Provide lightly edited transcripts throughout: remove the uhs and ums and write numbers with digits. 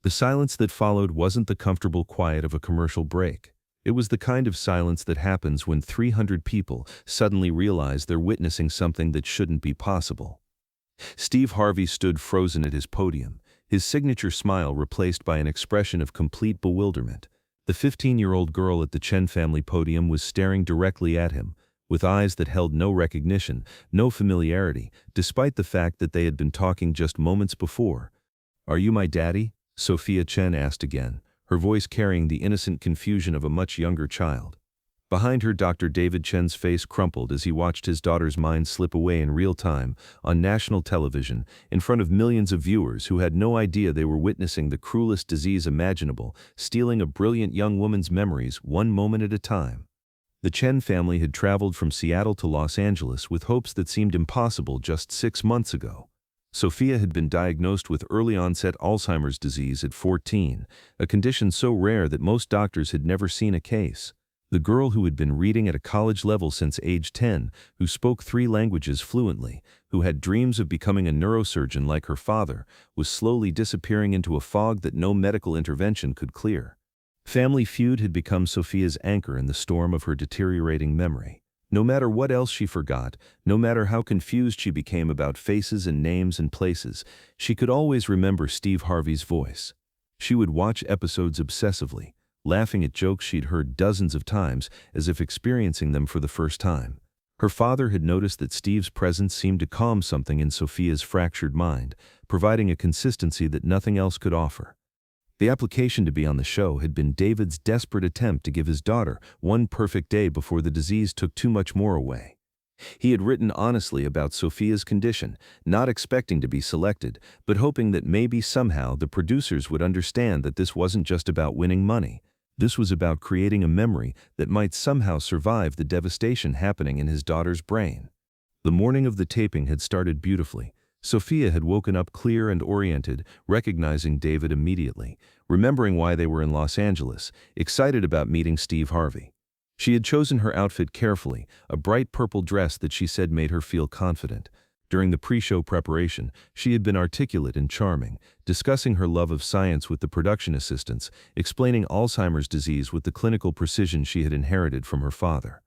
The silence that followed wasn't the comfortable quiet of a commercial break. It was the kind of silence that happens when 300 people suddenly realize they're witnessing something that shouldn't be possible. Steve Harvey stood frozen at his podium, his signature smile replaced by an expression of complete bewilderment. The 15-year-old girl at the Chen family podium was staring directly at him, with eyes that held no recognition, no familiarity, despite the fact that they had been talking just moments before. "Are you my daddy?" Sofia Chen asked again, her voice carrying the innocent confusion of a much younger child. Behind her, Dr. David Chen's face crumpled as he watched his daughter's mind slip away in real time, on national television, in front of millions of viewers who had no idea they were witnessing the cruelest disease imaginable, stealing a brilliant young woman's memories one moment at a time. The Chen family had traveled from Seattle to Los Angeles with hopes that seemed impossible just 6 months ago. Sofia had been diagnosed with early-onset Alzheimer's disease at 14, a condition so rare that most doctors had never seen a case. The girl who had been reading at a college level since age 10, who spoke 3 languages fluently, who had dreams of becoming a neurosurgeon like her father, was slowly disappearing into a fog that no medical intervention could clear. Family Feud had become Sofia's anchor in the storm of her deteriorating memory. No matter what else she forgot, no matter how confused she became about faces and names and places, she could always remember Steve Harvey's voice. She would watch episodes obsessively, laughing at jokes she'd heard dozens of times as if experiencing them for the first time. Her father had noticed that Steve's presence seemed to calm something in Sofia's fractured mind, providing a consistency that nothing else could offer. The application to be on the show had been David's desperate attempt to give his daughter one perfect day before the disease took too much more away. He had written honestly about Sofia's condition, not expecting to be selected, but hoping that maybe somehow the producers would understand that this wasn't just about winning money. This was about creating a memory that might somehow survive the devastation happening in his daughter's brain. The morning of the taping had started beautifully. Sofia had woken up clear and oriented, recognizing David immediately, remembering why they were in Los Angeles, excited about meeting Steve Harvey. She had chosen her outfit carefully, a bright purple dress that she said made her feel confident. During the pre-show preparation, she had been articulate and charming, discussing her love of science with the production assistants, explaining Alzheimer's disease with the clinical precision she had inherited from her father.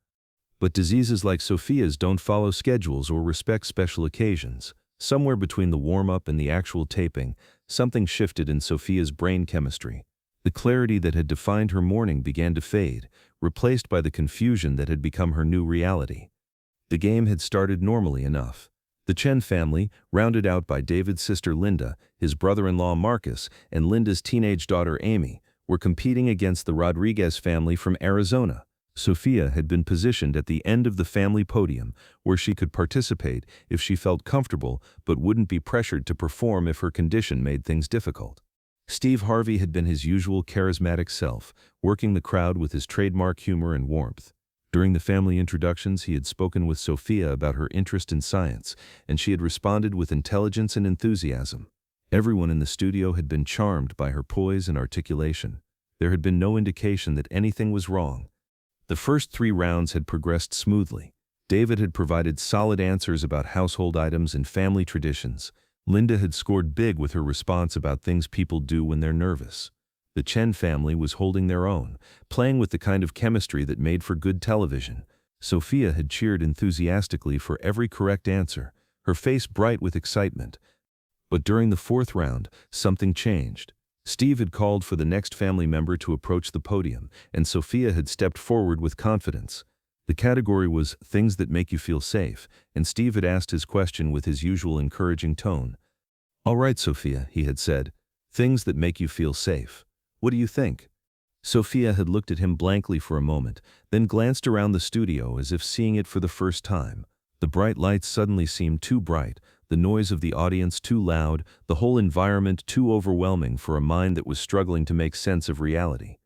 But diseases like Sofia's don't follow schedules or respect special occasions. Somewhere between the warm-up and the actual taping, something shifted in Sofia's brain chemistry. The clarity that had defined her morning began to fade, replaced by the confusion that had become her new reality. The game had started normally enough. The Chen family, rounded out by David's sister Linda, his brother-in-law Marcus, and Linda's teenage daughter Amy, were competing against the Rodriguez family from Arizona. Sofia had been positioned at the end of the family podium, where she could participate if she felt comfortable but wouldn't be pressured to perform if her condition made things difficult. Steve Harvey had been his usual charismatic self, working the crowd with his trademark humor and warmth. During the family introductions, he had spoken with Sofia about her interest in science, and she had responded with intelligence and enthusiasm. Everyone in the studio had been charmed by her poise and articulation. There had been no indication that anything was wrong. The first 3 rounds had progressed smoothly. David had provided solid answers about household items and family traditions. Linda had scored big with her response about things people do when they're nervous. The Chen family was holding their own, playing with the kind of chemistry that made for good television. Sofia had cheered enthusiastically for every correct answer, her face bright with excitement. But during the 4th round, something changed. Steve had called for the next family member to approach the podium, and Sofia had stepped forward with confidence. The category was things that make you feel safe, and Steve had asked his question with his usual encouraging tone. "All right, Sofia," he had said, "things that make you feel safe. What do you think?" Sofia had looked at him blankly for a moment, then glanced around the studio as if seeing it for the first time. The bright lights suddenly seemed too bright, the noise of the audience too loud, the whole environment too overwhelming for a mind that was struggling to make sense of reality.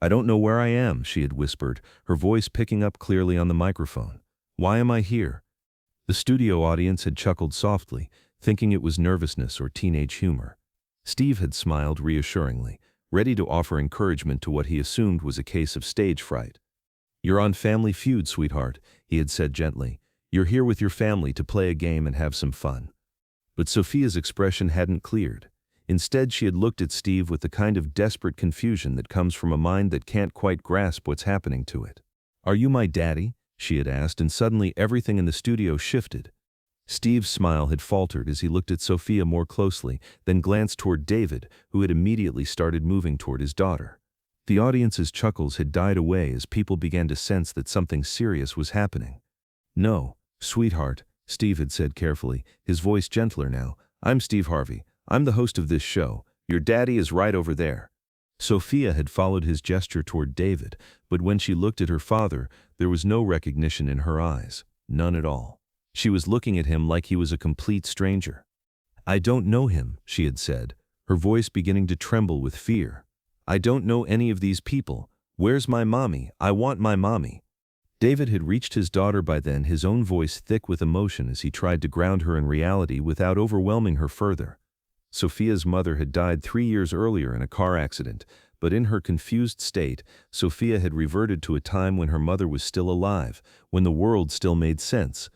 "I don't know where I am," she had whispered, her voice picking up clearly on the microphone. "Why am I here?" The studio audience had chuckled softly, thinking it was nervousness or teenage humor. Steve had smiled reassuringly, ready to offer encouragement to what he assumed was a case of stage fright. "You're on Family Feud, sweetheart," he had said gently. "You're here with your family to play a game and have some fun." But Sofia's expression hadn't cleared. Instead, she had looked at Steve with the kind of desperate confusion that comes from a mind that can't quite grasp what's happening to it. "Are you my daddy?" she had asked, and suddenly everything in the studio shifted. Steve's smile had faltered as he looked at Sofia more closely, then glanced toward David, who had immediately started moving toward his daughter. The audience's chuckles had died away as people began to sense that something serious was happening. "No, sweetheart," Steve had said carefully, his voice gentler now. "I'm Steve Harvey. I'm the host of this show. Your daddy is right over there." Sofia had followed his gesture toward David, but when she looked at her father, there was no recognition in her eyes. None at all. She was looking at him like he was a complete stranger. "I don't know him," she had said, her voice beginning to tremble with fear. "I don't know any of these people. Where's my mommy? I want my mommy." David had reached his daughter by then, his own voice thick with emotion as he tried to ground her in reality without overwhelming her further. Sofia's mother had died 3 years earlier in a car accident, but in her confused state, Sofia had reverted to a time when her mother was still alive, when the world still made sense.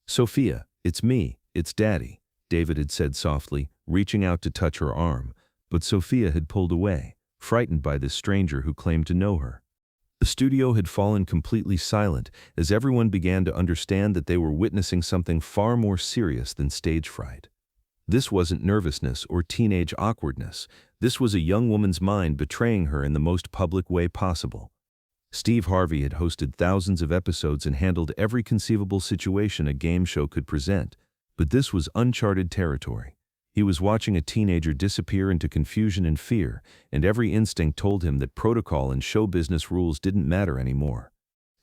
"Sofia, it's me, it's Daddy," David had said softly, reaching out to touch her arm, but Sofia had pulled away, frightened by this stranger who claimed to know her. The studio had fallen completely silent as everyone began to understand that they were witnessing something far more serious than stage fright. This wasn't nervousness or teenage awkwardness. This was a young woman's mind betraying her in the most public way possible. Steve Harvey had hosted thousands of episodes and handled every conceivable situation a game show could present, but this was uncharted territory. He was watching a teenager disappear into confusion and fear, and every instinct told him that protocol and show business rules didn't matter anymore.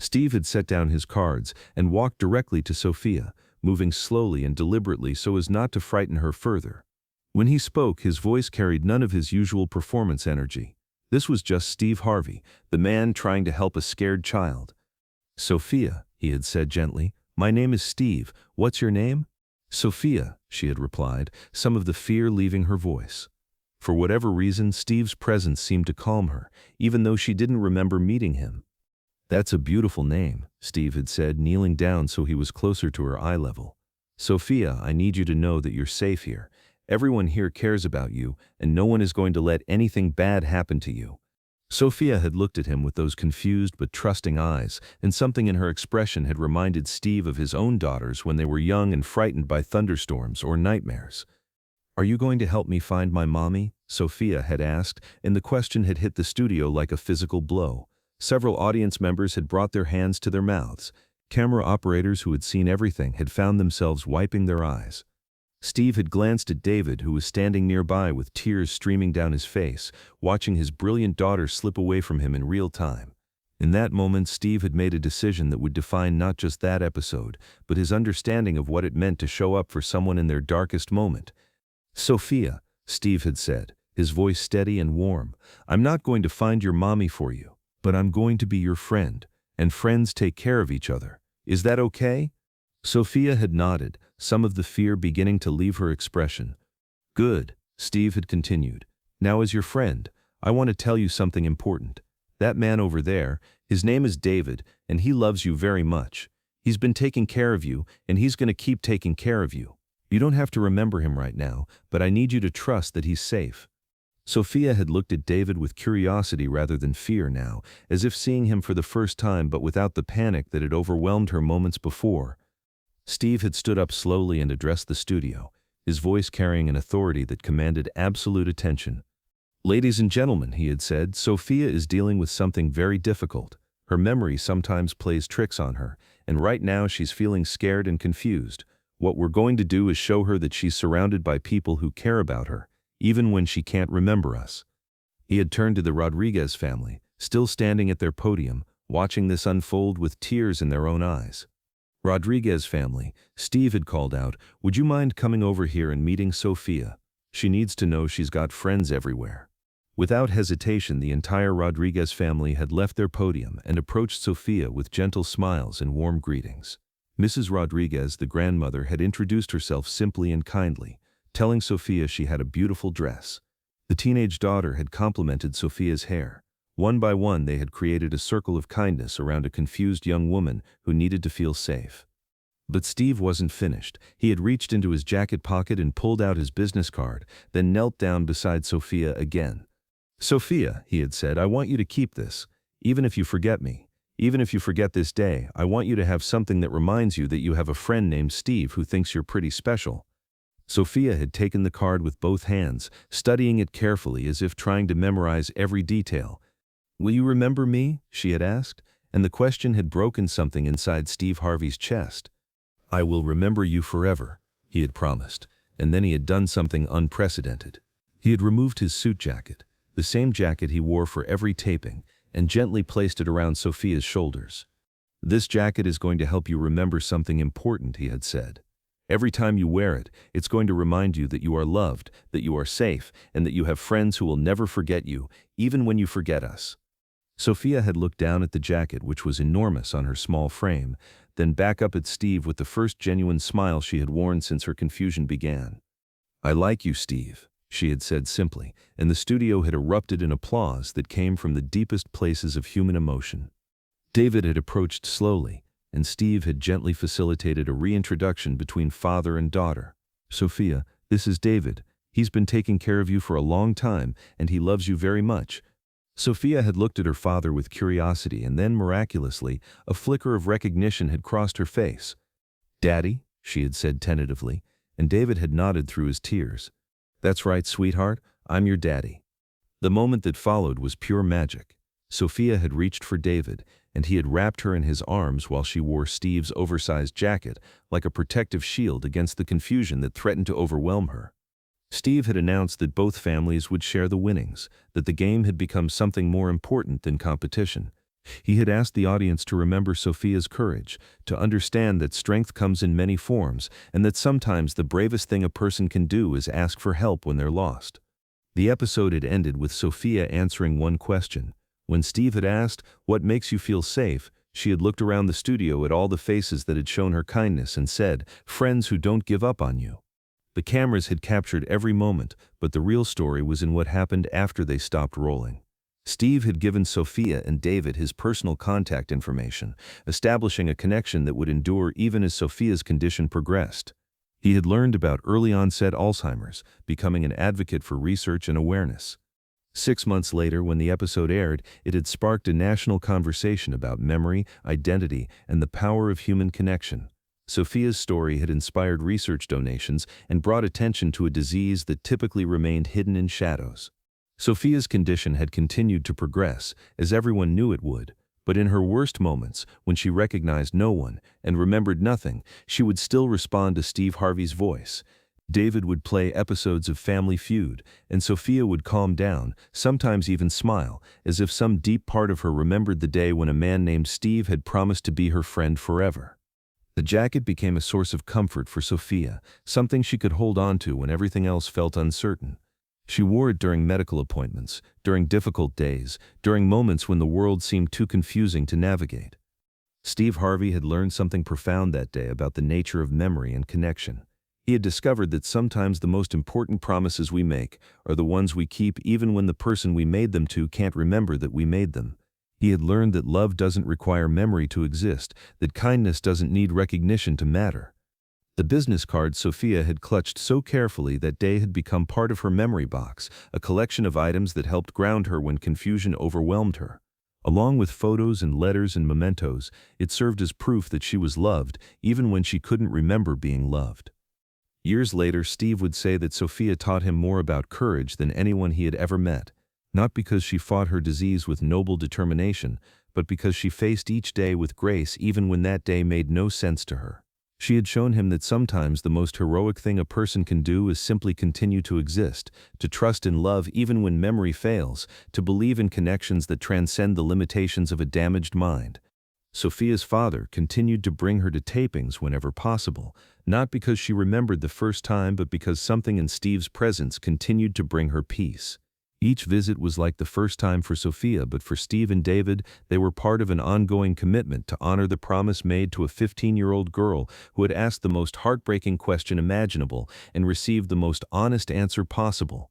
Steve had set down his cards and walked directly to Sofia, moving slowly and deliberately so as not to frighten her further. When he spoke, his voice carried none of his usual performance energy. This was just Steve Harvey, the man trying to help a scared child. "Sofia," he had said gently, "my name is Steve. What's your name?" "Sofia," she had replied, some of the fear leaving her voice. For whatever reason, Steve's presence seemed to calm her, even though she didn't remember meeting him. "That's a beautiful name," Steve had said, kneeling down so he was closer to her eye level. "Sofia, I need you to know that you're safe here. Everyone here cares about you, and no one is going to let anything bad happen to you." Sofia had looked at him with those confused but trusting eyes, and something in her expression had reminded Steve of his own daughters when they were young and frightened by thunderstorms or nightmares. "Are you going to help me find my mommy?" Sofia had asked, and the question had hit the studio like a physical blow. Several audience members had brought their hands to their mouths. Camera operators who had seen everything had found themselves wiping their eyes. Steve had glanced at David, who was standing nearby with tears streaming down his face, watching his brilliant daughter slip away from him in real time. In that moment, Steve had made a decision that would define not just that episode, but his understanding of what it meant to show up for someone in their darkest moment. "Sofia," Steve had said, his voice steady and warm, "I'm not going to find your mommy for you, but I'm going to be your friend, and friends take care of each other. Is that okay?" Sofia had nodded, some of the fear beginning to leave her expression. "Good," Steve had continued. "Now as your friend, I want to tell you something important. That man over there, his name is David, and he loves you very much. He's been taking care of you, and he's going to keep taking care of you. You don't have to remember him right now, but I need you to trust that he's safe." Sofia had looked at David with curiosity rather than fear now, as if seeing him for the first time but without the panic that had overwhelmed her moments before. Steve had stood up slowly and addressed the studio, his voice carrying an authority that commanded absolute attention. "Ladies and gentlemen," he had said, "Sofia is dealing with something very difficult. Her memory sometimes plays tricks on her, and right now she's feeling scared and confused. What we're going to do is show her that she's surrounded by people who care about her, even when she can't remember us." He had turned to the Rodriguez family, still standing at their podium, watching this unfold with tears in their own eyes. "Rodriguez family," Steve had called out, "would you mind coming over here and meeting Sofia? She needs to know she's got friends everywhere." Without hesitation, the entire Rodriguez family had left their podium and approached Sofia with gentle smiles and warm greetings. Mrs. Rodriguez, the grandmother, had introduced herself simply and kindly, telling Sofia she had a beautiful dress. The teenage daughter had complimented Sofia's hair. One by one, they had created a circle of kindness around a confused young woman who needed to feel safe. But Steve wasn't finished. He had reached into his jacket pocket and pulled out his business card, then knelt down beside Sofia again. "Sofia," he had said, "I want you to keep this. Even if you forget me, even if you forget this day, I want you to have something that reminds you that you have a friend named Steve who thinks you're pretty special." Sofia had taken the card with both hands, studying it carefully as if trying to memorize every detail. "Will you remember me?" she had asked, and the question had broken something inside Steve Harvey's chest. "I will remember you forever," he had promised, and then he had done something unprecedented. He had removed his suit jacket, the same jacket he wore for every taping, and gently placed it around Sofia's shoulders. "This jacket is going to help you remember something important," he had said. "Every time you wear it, it's going to remind you that you are loved, that you are safe, and that you have friends who will never forget you, even when you forget us." Sofia had looked down at the jacket, which was enormous on her small frame, then back up at Steve with the first genuine smile she had worn since her confusion began. "I like you, Steve," she had said simply, and the studio had erupted in applause that came from the deepest places of human emotion. David had approached slowly, and Steve had gently facilitated a reintroduction between father and daughter. "Sofia, this is David. He's been taking care of you for a long time, and he loves you very much." Sofia had looked at her father with curiosity, and then, miraculously, a flicker of recognition had crossed her face. "Daddy," she had said tentatively, and David had nodded through his tears. "That's right, sweetheart, I'm your daddy." The moment that followed was pure magic. Sofia had reached for David, and he had wrapped her in his arms while she wore Steve's oversized jacket like a protective shield against the confusion that threatened to overwhelm her. Steve had announced that both families would share the winnings, that the game had become something more important than competition. He had asked the audience to remember Sofia's courage, to understand that strength comes in many forms, and that sometimes the bravest thing a person can do is ask for help when they're lost. The episode had ended with Sofia answering one question. When Steve had asked, "What makes you feel safe?" she had looked around the studio at all the faces that had shown her kindness and said, "Friends who don't give up on you." The cameras had captured every moment, but the real story was in what happened after they stopped rolling. Steve had given Sofia and David his personal contact information, establishing a connection that would endure even as Sofia's condition progressed. He had learned about early-onset Alzheimer's, becoming an advocate for research and awareness. 6 months later, when the episode aired, it had sparked a national conversation about memory, identity, and the power of human connection. Sofia's story had inspired research donations and brought attention to a disease that typically remained hidden in shadows. Sofia's condition had continued to progress, as everyone knew it would, but in her worst moments, when she recognized no one and remembered nothing, she would still respond to Steve Harvey's voice. David would play episodes of Family Feud, and Sofia would calm down, sometimes even smile, as if some deep part of her remembered the day when a man named Steve had promised to be her friend forever. The jacket became a source of comfort for Sofia, something she could hold on to when everything else felt uncertain. She wore it during medical appointments, during difficult days, during moments when the world seemed too confusing to navigate. Steve Harvey had learned something profound that day about the nature of memory and connection. He had discovered that sometimes the most important promises we make are the ones we keep even when the person we made them to can't remember that we made them. He had learned that love doesn't require memory to exist, that kindness doesn't need recognition to matter. The business card Sofia had clutched so carefully that day had become part of her memory box, a collection of items that helped ground her when confusion overwhelmed her. Along with photos and letters and mementos, it served as proof that she was loved, even when she couldn't remember being loved. Years later, Steve would say that Sofia taught him more about courage than anyone he had ever met. Not because she fought her disease with noble determination, but because she faced each day with grace even when that day made no sense to her. She had shown him that sometimes the most heroic thing a person can do is simply continue to exist, to trust in love even when memory fails, to believe in connections that transcend the limitations of a damaged mind. Sofia's father continued to bring her to tapings whenever possible, not because she remembered the first time but because something in Steve's presence continued to bring her peace. Each visit was like the first time for Sofia, but for Steve and David, they were part of an ongoing commitment to honor the promise made to a 15-year-old girl who had asked the most heartbreaking question imaginable and received the most honest answer possible.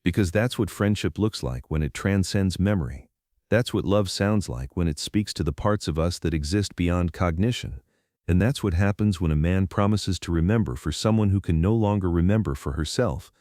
Because that's what friendship looks like when it transcends memory. That's what love sounds like when it speaks to the parts of us that exist beyond cognition. And that's what happens when a man promises to remember for someone who can no longer remember for herself.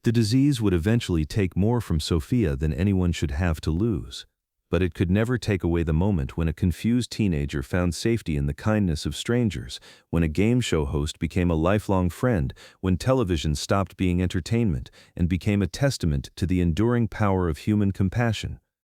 The disease would eventually take more from Sofia than anyone should have to lose. But it could never take away the moment when a confused teenager found safety in the kindness of strangers, when a game show host became a lifelong friend, when television stopped being entertainment and became a testament to the enduring power of human compassion.